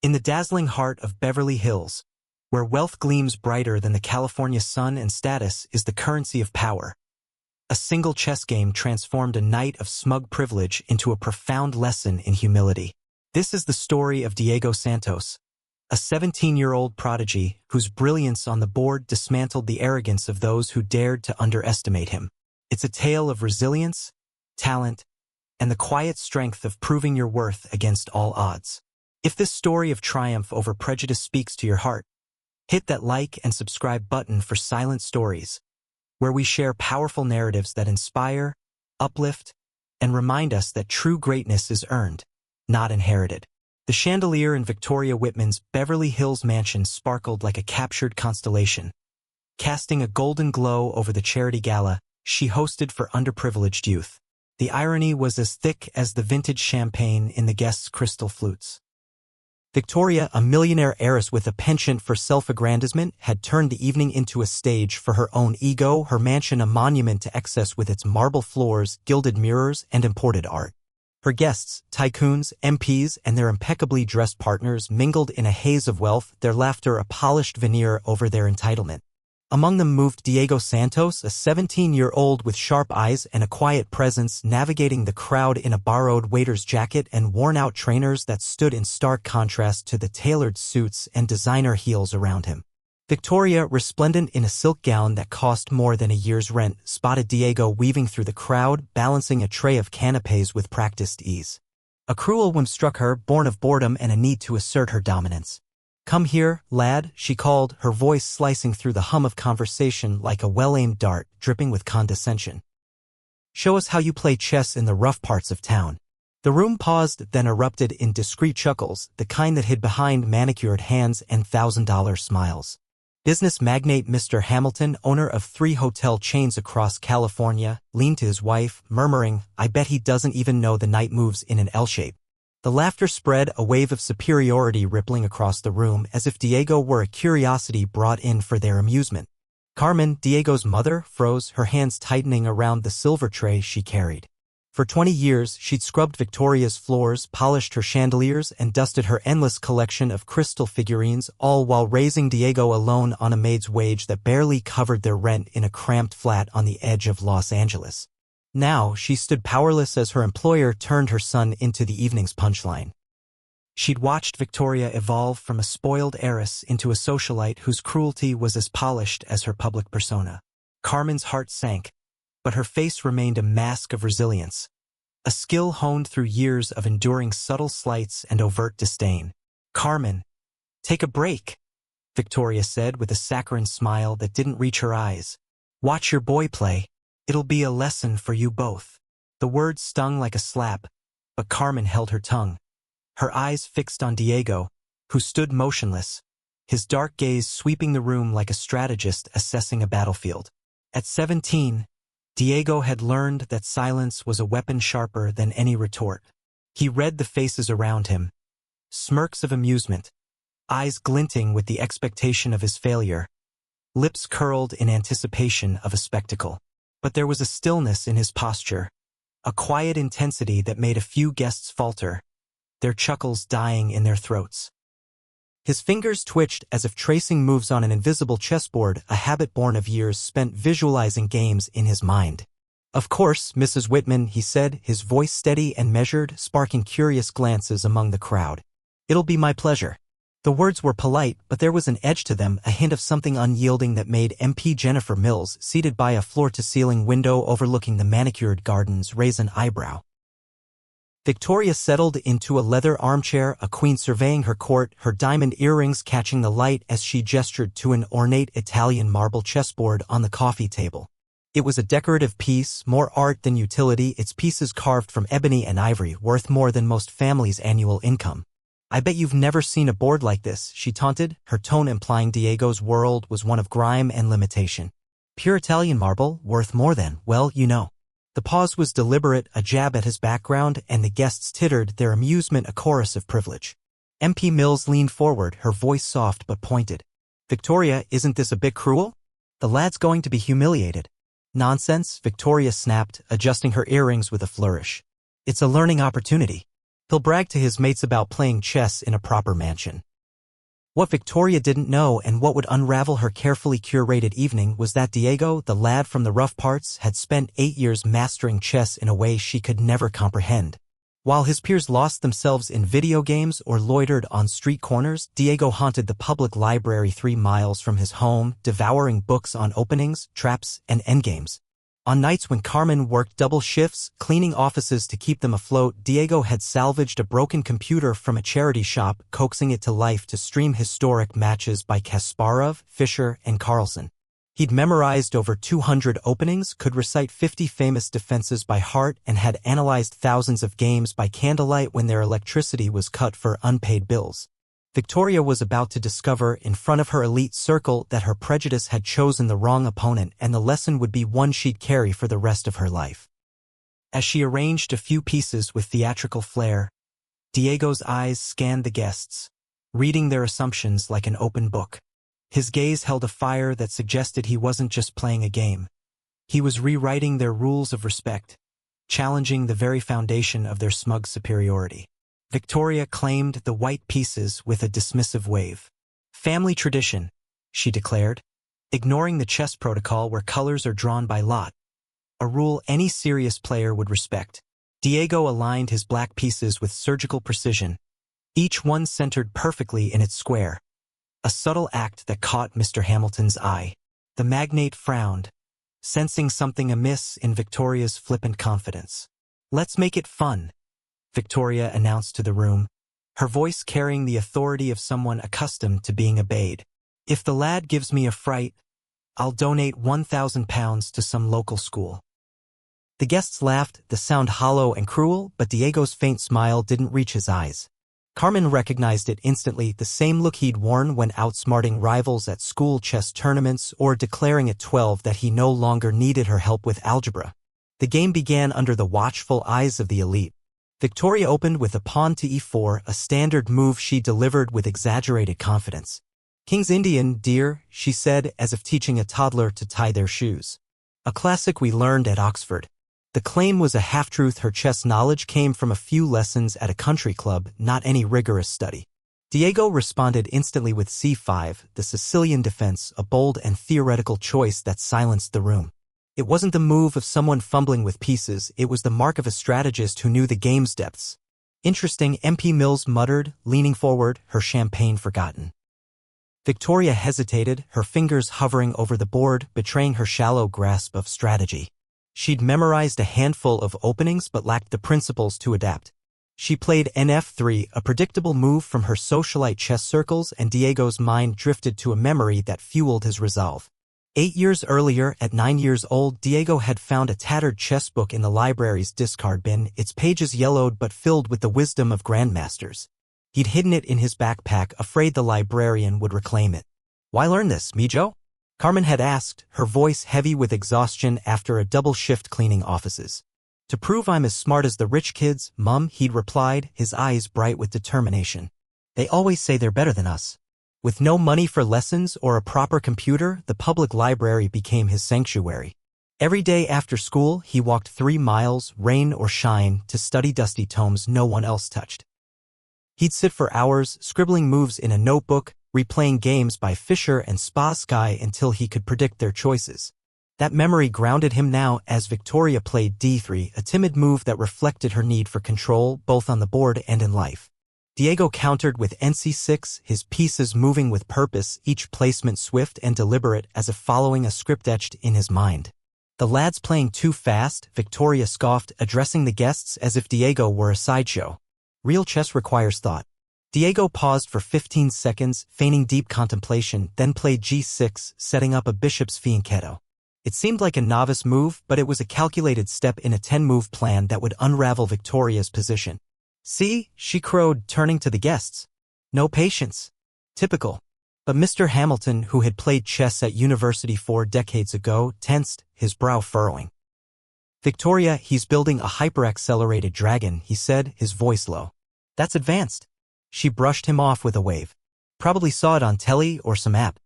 In the dazzling heart of Beverly Hills, where wealth gleams brighter than the California sun and status is the currency of power, a single chess game transformed a night of smug privilege into a profound lesson in humility. This is the story of Diego Santos, a 17-year-old prodigy whose brilliance on the board dismantled the arrogance of those who dared to underestimate him. It's a tale of resilience, talent, and the quiet strength of proving your worth against all odds. If this story of triumph over prejudice speaks to your heart, hit that like and subscribe button for Silent Stories, where we share powerful narratives that inspire, uplift, and remind us that true greatness is earned, not inherited. The chandelier in Victoria Whitman's Beverly Hills mansion sparkled like a captured constellation, casting a golden glow over the charity gala she hosted for underprivileged youth. The irony was as thick as the vintage champagne in the guests' crystal flutes. Victoria, a millionaire heiress with a penchant for self-aggrandizement, had turned the evening into a stage for her own ego, her mansion a monument to excess with its marble floors, gilded mirrors, and imported art. Her guests, tycoons, MPs, and their impeccably dressed partners mingled in a haze of wealth, their laughter a polished veneer over their entitlement. Among them moved Diego Santos, a 17-year-old with sharp eyes and a quiet presence, navigating the crowd in a borrowed waiter's jacket and worn-out trainers that stood in stark contrast to the tailored suits and designer heels around him. Victoria, resplendent in a silk gown that cost more than a year's rent, spotted Diego weaving through the crowd, balancing a tray of canapés with practiced ease. A cruel whim struck her, born of boredom and a need to assert her dominance. "Come here, lad," she called, her voice slicing through the hum of conversation like a well-aimed dart, dripping with condescension. "Show us how you play chess in the rough parts of town." The room paused, then erupted in discreet chuckles, the kind that hid behind manicured hands and $1,000 smiles. Business magnate Mr. Hamilton, owner of 3 hotel chains across California, leaned to his wife, murmuring, "I bet he doesn't even know the knight moves in an L shape." The laughter spread, a wave of superiority rippling across the room, as if Diego were a curiosity brought in for their amusement. Carmen, Diego's mother, froze, her hands tightening around the silver tray she carried. For 20 years, she'd scrubbed Victoria's floors, polished her chandeliers, and dusted her endless collection of crystal figurines, all while raising Diego alone on a maid's wage that barely covered their rent in a cramped flat on the edge of Los Angeles. Now, she stood powerless as her employer turned her son into the evening's punchline. She'd watched Victoria evolve from a spoiled heiress into a socialite whose cruelty was as polished as her public persona. Carmen's heart sank, but her face remained a mask of resilience, a skill honed through years of enduring subtle slights and overt disdain. "Carmen, take a break," Victoria said with a saccharine smile that didn't reach her eyes. "Watch your boy play. It'll be a lesson for you both." The words stung like a slap, but Carmen held her tongue, her eyes fixed on Diego, who stood motionless, his dark gaze sweeping the room like a strategist assessing a battlefield. At 17, Diego had learned that silence was a weapon sharper than any retort. He read the faces around him, smirks of amusement, eyes glinting with the expectation of his failure, lips curled in anticipation of a spectacle. But there was a stillness in his posture, a quiet intensity that made a few guests falter, their chuckles dying in their throats. His fingers twitched as if tracing moves on an invisible chessboard, a habit born of years spent visualizing games in his mind. "Of course, Mrs. Whitman," he said, his voice steady and measured, sparking curious glances among the crowd. "It'll be my pleasure." The words were polite, but there was an edge to them, a hint of something unyielding that made MP Jennifer Mills, seated by a floor-to-ceiling window overlooking the manicured gardens, raise an eyebrow. Victoria settled into a leather armchair, a queen surveying her court, her diamond earrings catching the light as she gestured to an ornate Italian marble chessboard on the coffee table. It was a decorative piece, more art than utility, its pieces carved from ebony and ivory, worth more than most families' annual income. "I bet you've never seen a board like this," she taunted, her tone implying Diego's world was one of grime and limitation. "Pure Italian marble, worth more than, well, you know." The pause was deliberate, a jab at his background, and the guests tittered, their amusement a chorus of privilege. MP Mills leaned forward, her voice soft but pointed. "Victoria, isn't this a bit cruel? The lad's going to be humiliated." "Nonsense," Victoria snapped, adjusting her earrings with a flourish. "It's a learning opportunity." He'll brag to his mates about playing chess in a proper mansion. What Victoria didn't know and what would unravel her carefully curated evening was that Diego, the lad from the rough parts, had spent 8 years mastering chess in a way she could never comprehend. While his peers lost themselves in video games or loitered on street corners, Diego haunted the public library 3 miles from his home, devouring books on openings, traps, and endgames. On nights when Carmen worked double shifts, cleaning offices to keep them afloat, Diego had salvaged a broken computer from a charity shop, coaxing it to life to stream historic matches by Kasparov, Fischer, and Carlsen. He'd memorized over 200 openings, could recite 50 famous defenses by heart, and had analyzed thousands of games by candlelight when their electricity was cut for unpaid bills. Victoria was about to discover in front of her elite circle that her prejudice had chosen the wrong opponent, and the lesson would be one she'd carry for the rest of her life. As she arranged a few pieces with theatrical flair, Diego's eyes scanned the guests, reading their assumptions like an open book. His gaze held a fire that suggested he wasn't just playing a game. He was rewriting their rules of respect, challenging the very foundation of their smug superiority. Victoria claimed the white pieces with a dismissive wave. "Family tradition," she declared, ignoring the chess protocol where colors are drawn by lot, a rule any serious player would respect. Diego aligned his black pieces with surgical precision, each one centered perfectly in its square, a subtle act that caught Mr. Hamilton's eye. The magnate frowned, sensing something amiss in Victoria's flippant confidence. "Let's make it fun," Victoria announced to the room, her voice carrying the authority of someone accustomed to being obeyed. "If the lad gives me a fright, I'll donate £1,000 to some local school." The guests laughed, the sound hollow and cruel, but Diego's faint smile didn't reach his eyes. Carmen recognized it instantly, the same look he'd worn when outsmarting rivals at school chess tournaments or declaring at 12 that he no longer needed her help with algebra. The game began under the watchful eyes of the elite. Victoria opened with a pawn to e4, a standard move she delivered with exaggerated confidence. "King's Indian, dear," she said, as if teaching a toddler to tie their shoes. A classic we learned at Oxford. The claim was a half-truth. Her chess knowledge came from a few lessons at a country club, not any rigorous study. Diego responded instantly with c5, the Sicilian defense, a bold and theoretical choice that silenced the room. It wasn't the move of someone fumbling with pieces, it was the mark of a strategist who knew the game's depths. "Interesting," MP Mills muttered, leaning forward, her champagne forgotten. Victoria hesitated, her fingers hovering over the board, betraying her shallow grasp of strategy. She'd memorized a handful of openings but lacked the principles to adapt. She played nf3, a predictable move from her socialite chess circles, and Diego's mind drifted to a memory that fueled his resolve. 8 years earlier, at 9 years old, Diego had found a tattered chess book in the library's discard bin, its pages yellowed but filled with the wisdom of grandmasters. He'd hidden it in his backpack, afraid the librarian would reclaim it. "Why learn this, Mijo?" Carmen had asked, her voice heavy with exhaustion after a double shift cleaning offices. "To prove I'm as smart as the rich kids, Mum," he'd replied, his eyes bright with determination. "They always say they're better than us." With no money for lessons or a proper computer, the public library became his sanctuary. Every day after school, he walked 3 miles, rain or shine, to study dusty tomes no one else touched. He'd sit for hours, scribbling moves in a notebook, replaying games by Fischer and Spassky until he could predict their choices. That memory grounded him now as Victoria played d3, a timid move that reflected her need for control both on the board and in life. Diego countered with nc6, his pieces moving with purpose, each placement swift and deliberate as if following a script etched in his mind. "The lad's playing too fast," Victoria scoffed, addressing the guests as if Diego were a sideshow. "Real chess requires thought." Diego paused for 15 seconds, feigning deep contemplation, then played g6, setting up a bishop's fianchetto. It seemed like a novice move, but it was a calculated step in a 10-move plan that would unravel Victoria's position. "See," she crowed, turning to the guests. "No patience." Typical. But Mr. Hamilton, who had played chess at university 4 decades ago, tensed, his brow furrowing. "Victoria, he's building a hyper-accelerated dragon," he said, his voice low. "That's advanced." She brushed him off with a wave. "Probably saw it on telly or some app."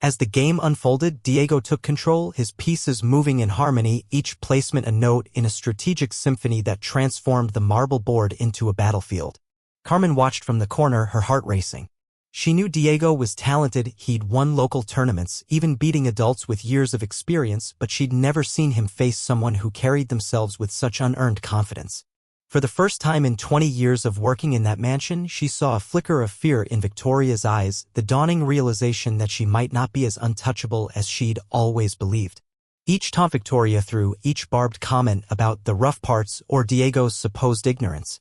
As the game unfolded, Diego took control, his pieces moving in harmony, each placement a note in a strategic symphony that transformed the marble board into a battlefield. Carmen watched from the corner, her heart racing. She knew Diego was talented, he'd won local tournaments, even beating adults with years of experience, but she'd never seen him face someone who carried themselves with such unearned confidence. For the first time in 20 years of working in that mansion, she saw a flicker of fear in Victoria's eyes, the dawning realization that she might not be as untouchable as she'd always believed. Each taunt Victoria threw, each barbed comment about the rough parts or Diego's supposed ignorance,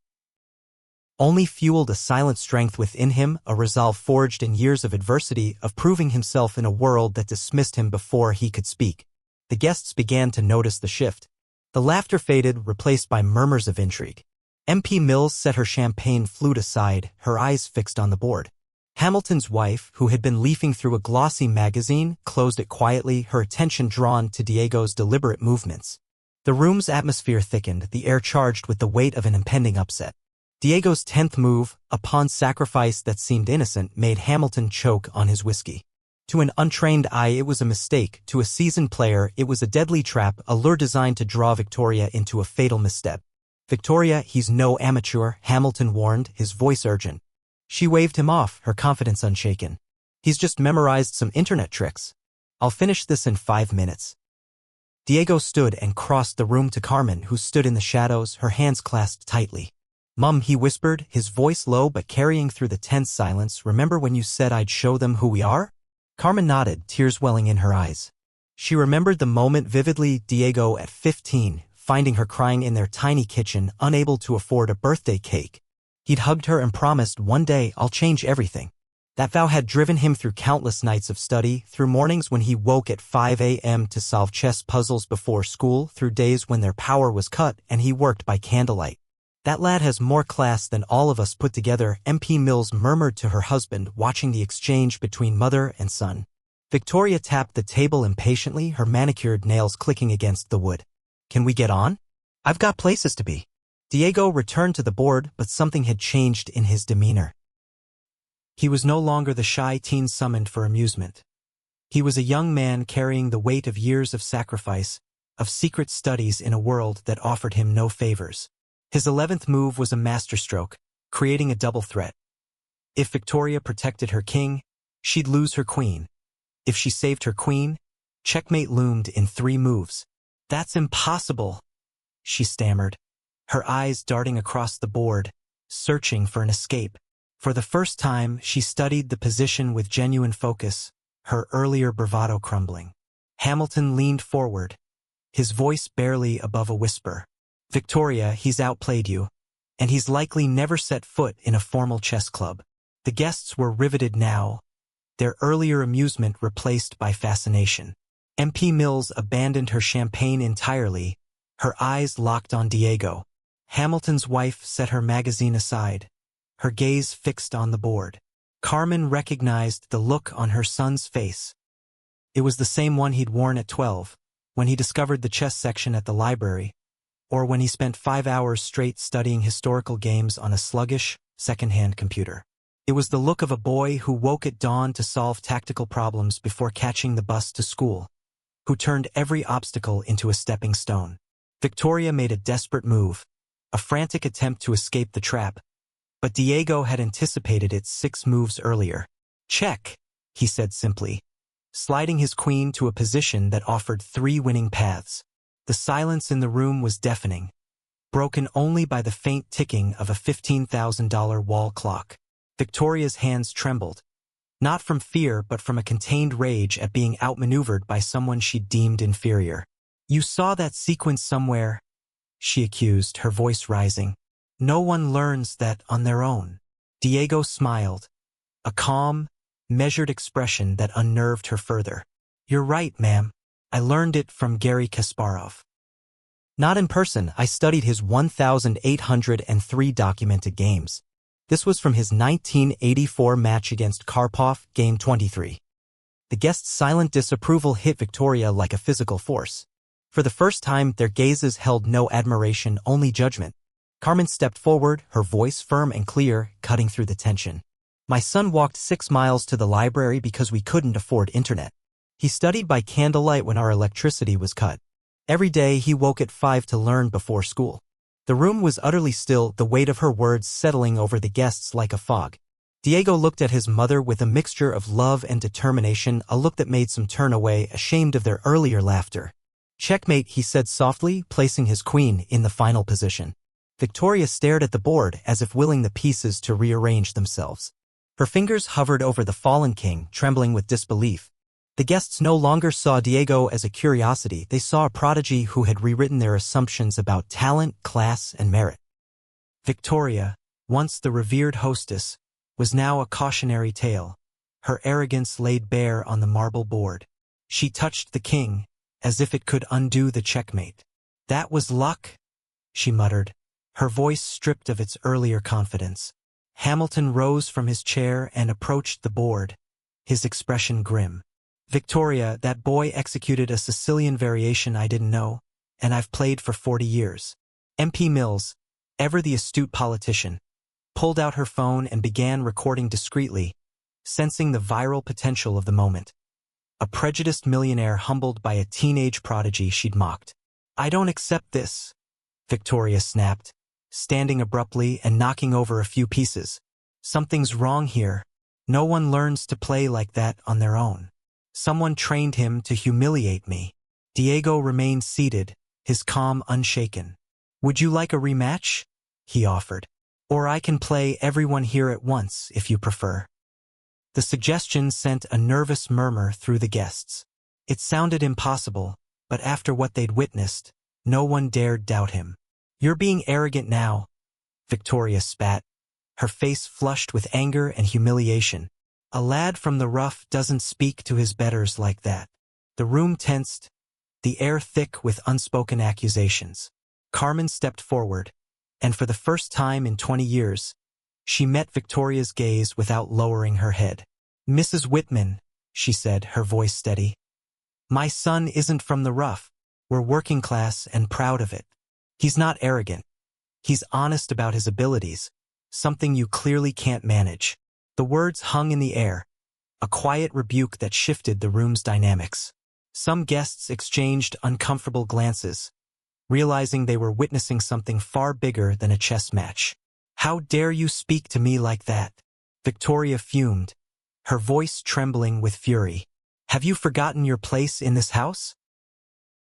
only fueled a silent strength within him, a resolve forged in years of adversity, of proving himself in a world that dismissed him before he could speak. The guests began to notice the shift. The laughter faded, replaced by murmurs of intrigue. MP Mills set her champagne flute aside, her eyes fixed on the board. Hamilton's wife, who had been leafing through a glossy magazine, closed it quietly, her attention drawn to Diego's deliberate movements. The room's atmosphere thickened, the air charged with the weight of an impending upset. Diego's 10th move, a pawn sacrifice that seemed innocent, made Hamilton choke on his whiskey. To an untrained eye it was a mistake, to a seasoned player it was a deadly trap, a lure designed to draw Victoria into a fatal misstep. "Victoria, he's no amateur," Hamilton warned, his voice urgent. She waved him off, her confidence unshaken. "He's just memorized some internet tricks. I'll finish this in 5 minutes." Diego stood and crossed the room to Carmen, who stood in the shadows, her hands clasped tightly. "Mum," he whispered, his voice low but carrying through the tense silence, "remember when you said I'd show them who we are?" Carmen nodded, tears welling in her eyes. She remembered the moment vividly, Diego at 15, finding her crying in their tiny kitchen, unable to afford a birthday cake. He'd hugged her and promised, "One day I'll change everything." That vow had driven him through countless nights of study, through mornings when he woke at 5 a.m. to solve chess puzzles before school, through days when their power was cut and he worked by candlelight. "That lad has more class than all of us put together," MP Mills murmured to her husband, watching the exchange between mother and son. Victoria tapped the table impatiently, her manicured nails clicking against the wood. "Can we get on? I've got places to be." Diego returned to the board, but something had changed in his demeanor. He was no longer the shy teen summoned for amusement. He was a young man carrying the weight of years of sacrifice, of secret studies in a world that offered him no favors. His 11th move was a masterstroke, creating a double threat. If Victoria protected her king, she'd lose her queen. If she saved her queen, checkmate loomed in 3 moves. "That's impossible," she stammered, her eyes darting across the board, searching for an escape. For the first time, she studied the position with genuine focus, her earlier bravado crumbling. Hamilton leaned forward, his voice barely above a whisper. "Victoria, he's outplayed you, and he's likely never set foot in a formal chess club." The guests were riveted now, their earlier amusement replaced by fascination. MP Mills abandoned her champagne entirely, her eyes locked on Diego. Hamilton's wife set her magazine aside, her gaze fixed on the board. Carmen recognized the look on her son's face. It was the same one he'd worn at 12, when he discovered the chess section at the library, or when he spent 5 hours straight studying historical games on a sluggish, second-hand computer. It was the look of a boy who woke at dawn to solve tactical problems before catching the bus to school, who turned every obstacle into a stepping stone. Victoria made a desperate move, a frantic attempt to escape the trap, but Diego had anticipated it 6 moves earlier. "Check," he said simply, sliding his queen to a position that offered 3 winning paths. The silence in the room was deafening, broken only by the faint ticking of a $15,000 wall clock. Victoria's hands trembled, not from fear but from a contained rage at being outmaneuvered by someone she deemed inferior. "You saw that sequence somewhere," she accused, her voice rising. "No one learns that on their own." Diego smiled, a calm, measured expression that unnerved her further. "You're right, ma'am. I learned it from Garry Kasparov. Not in person, I studied his 1,803 documented games. This was from his 1984 match against Karpov, Game 23. The guest's silent disapproval hit Victoria like a physical force. For the first time, their gazes held no admiration, only judgment. Carmen stepped forward, her voice firm and clear, cutting through the tension. My son walked 6 miles to the library because we couldn't afford internet. He studied by candlelight when our electricity was cut. Every day he woke at 5 to learn before school. The room was utterly still, the weight of her words settling over the guests like a fog. Diego looked at his mother with a mixture of love and determination, a look that made some turn away, ashamed of their earlier laughter. "Checkmate," he said softly, placing his queen in the final position. Victoria stared at the board as if willing the pieces to rearrange themselves. Her fingers hovered over the fallen king, trembling with disbelief. The guests no longer saw Diego as a curiosity, they saw a prodigy who had rewritten their assumptions about talent, class, and merit. Victoria, once the revered hostess, was now a cautionary tale, her arrogance laid bare on the marble board. She touched the king, as if it could undo the checkmate. "That was luck," she muttered, her voice stripped of its earlier confidence. Hamilton rose from his chair and approached the board, his expression grim. "Victoria, that boy executed a Sicilian variation I didn't know, and I've played for 40 years. MP Mills, ever the astute politician, pulled out her phone and began recording discreetly, sensing the viral potential of the moment. A prejudiced millionaire humbled by a teenage prodigy she'd mocked. "I don't accept this," Victoria snapped, standing abruptly and knocking over a few pieces. "Something's wrong here. No one learns to play like that on their own. Someone trained him to humiliate me." Diego remained seated, his calm unshaken. "Would you like a rematch?" he offered. "Or I can play everyone here at once, if you prefer." The suggestion sent a nervous murmur through the guests. It sounded impossible, but after what they'd witnessed, no one dared doubt him. "You're being arrogant now," Victoria spat, her face flushed with anger and humiliation. "A lad from the rough doesn't speak to his betters like that." The room tensed, the air thick with unspoken accusations. Carmen stepped forward, and for the first time in 20 years, she met Victoria's gaze without lowering her head. "Mrs. Whitman," she said, her voice steady, "my son isn't from the rough. We're working class and proud of it. He's not arrogant. He's honest about his abilities, something you clearly can't manage." The words hung in the air, a quiet rebuke that shifted the room's dynamics. Some guests exchanged uncomfortable glances, realizing they were witnessing something far bigger than a chess match. "How dare you speak to me like that?" Victoria fumed, her voice trembling with fury. "Have you forgotten your place in this house?"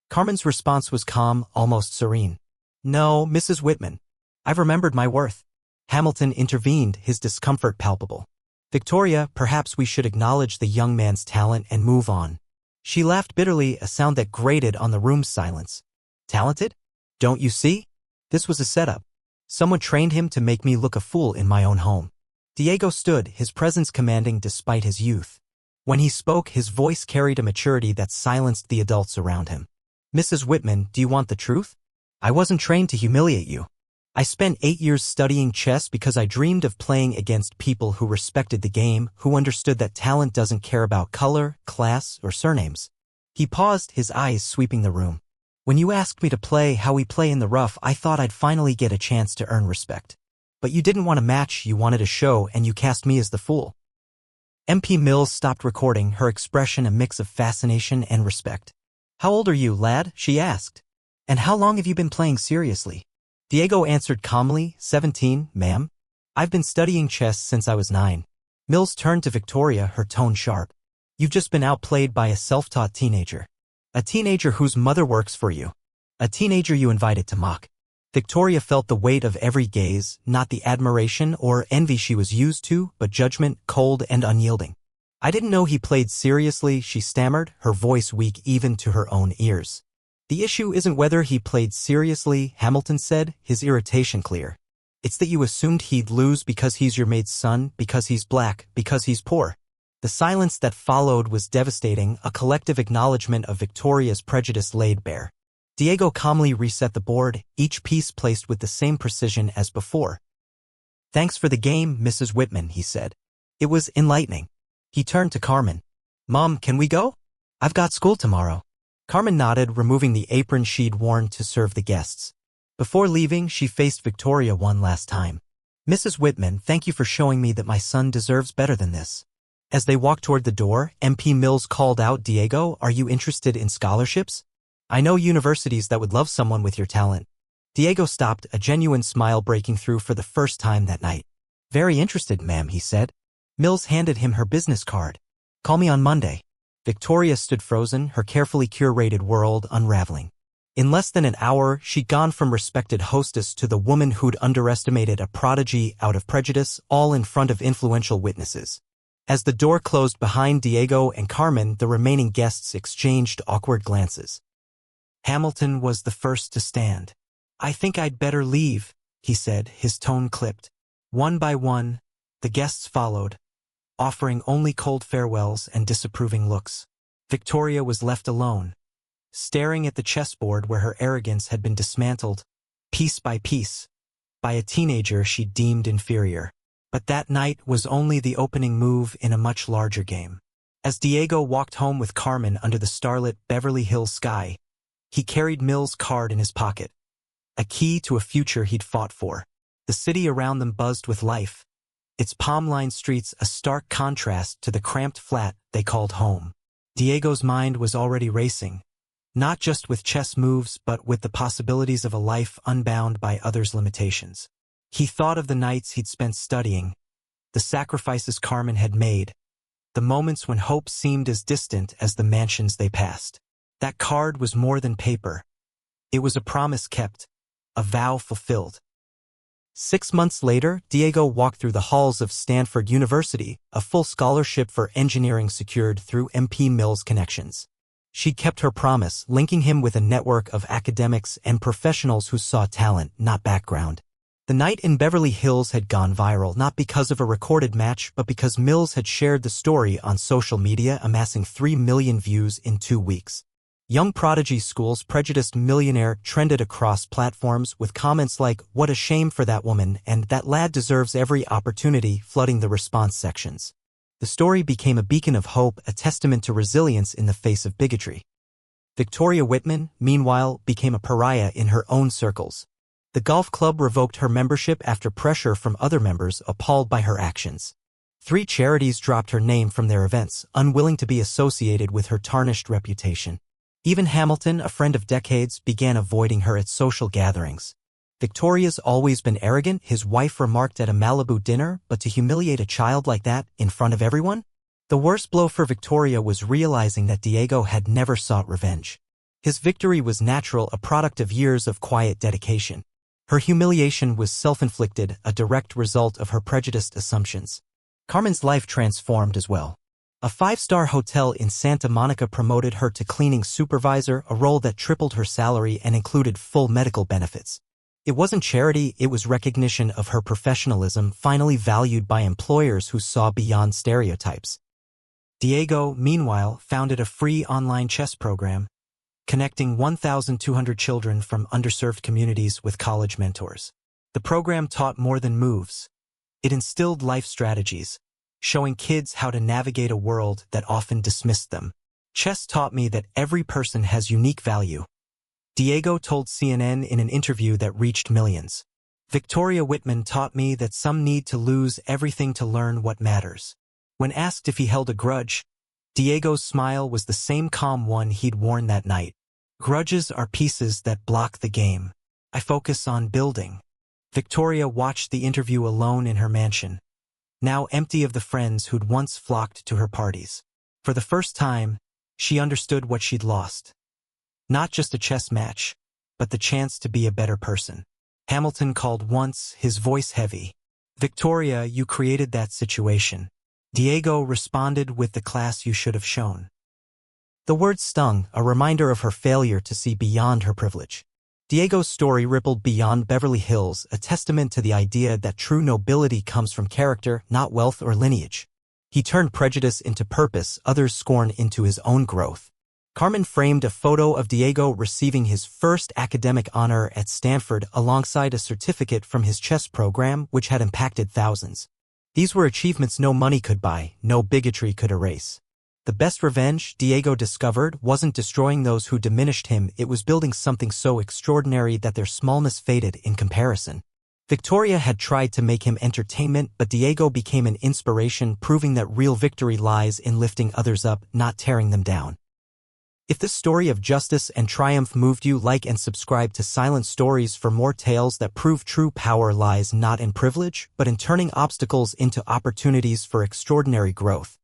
Carmen's response was calm, almost serene. "No, Mrs. Whitman. I've remembered my worth." Hamilton intervened, his discomfort palpable. "Victoria, perhaps we should acknowledge the young man's talent and move on." She laughed bitterly, a sound that grated on the room's silence. "Talented? Don't you see? This was a setup. Someone trained him to make me look a fool in my own home." Diego stood, his presence commanding despite his youth. When he spoke, his voice carried a maturity that silenced the adults around him. "Mrs. Whitman, do you want the truth? I wasn't trained to humiliate you. I spent 8 years studying chess because I dreamed of playing against people who respected the game, who understood that talent doesn't care about color, class, or surnames." He paused, his eyes sweeping the room. "When you asked me to play how we play in the rough, I thought I'd finally get a chance to earn respect. But you didn't want a match, you wanted a show, and you cast me as the fool." MP Mills stopped recording, her expression a mix of fascination and respect. "How old are you, lad?" she asked. "And how long have you been playing seriously?" Diego answered calmly, 17, ma'am. I've been studying chess since I was 9. Mills turned to Victoria, her tone sharp. "You've just been outplayed by a self-taught teenager. A teenager whose mother works for you. A teenager you invited to mock." Victoria felt the weight of every gaze, not the admiration or envy she was used to, but judgment, cold and unyielding. "I didn't know he played seriously," she stammered, her voice weak even to her own ears. "The issue isn't whether he played seriously," Hamilton said, his irritation clear. "It's that you assumed he'd lose because he's your maid's son, because he's black, because he's poor." The silence that followed was devastating, a collective acknowledgement of Victoria's prejudice laid bare. Diego calmly reset the board, each piece placed with the same precision as before. "Thanks for the game, Mrs. Whitman," he said. It was enlightening. He turned to Carmen. "Mom, can we go? I've got school tomorrow." Carmen nodded, removing the apron she'd worn to serve the guests. Before leaving, she faced Victoria one last time. Mrs. Whitman, thank you for showing me that my son deserves better than this. As they walked toward the door, MP Mills called out, Diego, are you interested in scholarships? I know universities that would love someone with your talent. Diego stopped, a genuine smile breaking through for the first time that night. Very interested, ma'am, he said. Mills handed him her business card. Call me on Monday. Victoria stood frozen, her carefully curated world unraveling. In less than an hour, she'd gone from respected hostess to the woman who'd underestimated a prodigy out of prejudice, all in front of influential witnesses. As the door closed behind Diego and Carmen, the remaining guests exchanged awkward glances. Hamilton was the first to stand. I think I'd better leave, he said, his tone clipped. One by one, the guests followed, offering only cold farewells and disapproving looks. Victoria was left alone, staring at the chessboard where her arrogance had been dismantled, piece by piece, by a teenager she deemed inferior. But that night was only the opening move in a much larger game. As Diego walked home with Carmen under the starlit Beverly Hills sky, he carried Mills' card in his pocket, a key to a future he'd fought for. The city around them buzzed with life, its palm-lined streets a stark contrast to the cramped flat they called home. Diego's mind was already racing, not just with chess moves but with the possibilities of a life unbound by others' limitations. He thought of the nights he'd spent studying, the sacrifices Carmen had made, the moments when hope seemed as distant as the mansions they passed. That card was more than paper. It was a promise kept, a vow fulfilled. 6 months later, Diego walked through the halls of Stanford University, a full scholarship for engineering secured through MP Mills' connections. She kept her promise, linking him with a network of academics and professionals who saw talent, not background. The night in Beverly Hills had gone viral not because of a recorded match but because Mills had shared the story on social media, amassing 3 million views in 2 weeks. Young prodigy school's prejudiced millionaire trended across platforms with comments like, what a shame for that woman and that lad deserves every opportunity, flooding the response sections. The story became a beacon of hope, a testament to resilience in the face of bigotry. Victoria Whitman, meanwhile, became a pariah in her own circles. The golf club revoked her membership after pressure from other members appalled by her actions. 3 charities dropped her name from their events, unwilling to be associated with her tarnished reputation. Even Hamilton, a friend of decades, began avoiding her at social gatherings. Victoria's always been arrogant, his wife remarked at a Malibu dinner, but to humiliate a child like that in front of everyone? The worst blow for Victoria was realizing that Diego had never sought revenge. His victory was natural, a product of years of quiet dedication. Her humiliation was self-inflicted, a direct result of her prejudiced assumptions. Carmen's life transformed as well. A 5-star hotel in Santa Monica promoted her to cleaning supervisor, a role that tripled her salary and included full medical benefits. It wasn't charity, it was recognition of her professionalism, finally valued by employers who saw beyond stereotypes. Diego, meanwhile, founded a free online chess program, connecting 1,200 children from underserved communities with college mentors. The program taught more than moves. It instilled life strategies, showing kids how to navigate a world that often dismissed them. Chess taught me that every person has unique value, Diego told CNN in an interview that reached millions. Victoria Whitman taught me that some need to lose everything to learn what matters. When asked if he held a grudge, Diego's smile was the same calm one he'd worn that night. Grudges are pieces that block the game. I focus on building. Victoria watched the interview alone in her mansion, now empty of the friends who'd once flocked to her parties. For the first time, she understood what she'd lost. Not just a chess match, but the chance to be a better person. Hamilton called once, his voice heavy. Victoria, you created that situation. Diego responded with the class you should have shown. The words stung, a reminder of her failure to see beyond her privilege. Diego's story rippled beyond Beverly Hills, a testament to the idea that true nobility comes from character, not wealth or lineage. He turned prejudice into purpose, others' scorn into his own growth. Carmen framed a photo of Diego receiving his first academic honor at Stanford alongside a certificate from his chess program, which had impacted thousands. These were achievements no money could buy, no bigotry could erase. The best revenge, Diego discovered, wasn't destroying those who diminished him, it was building something so extraordinary that their smallness faded in comparison. Victoria had tried to make him entertainment, but Diego became an inspiration, proving that real victory lies in lifting others up, not tearing them down. If this story of justice and triumph moved you, like and subscribe to Silent Stories for more tales that prove true power lies not in privilege, but in turning obstacles into opportunities for extraordinary growth.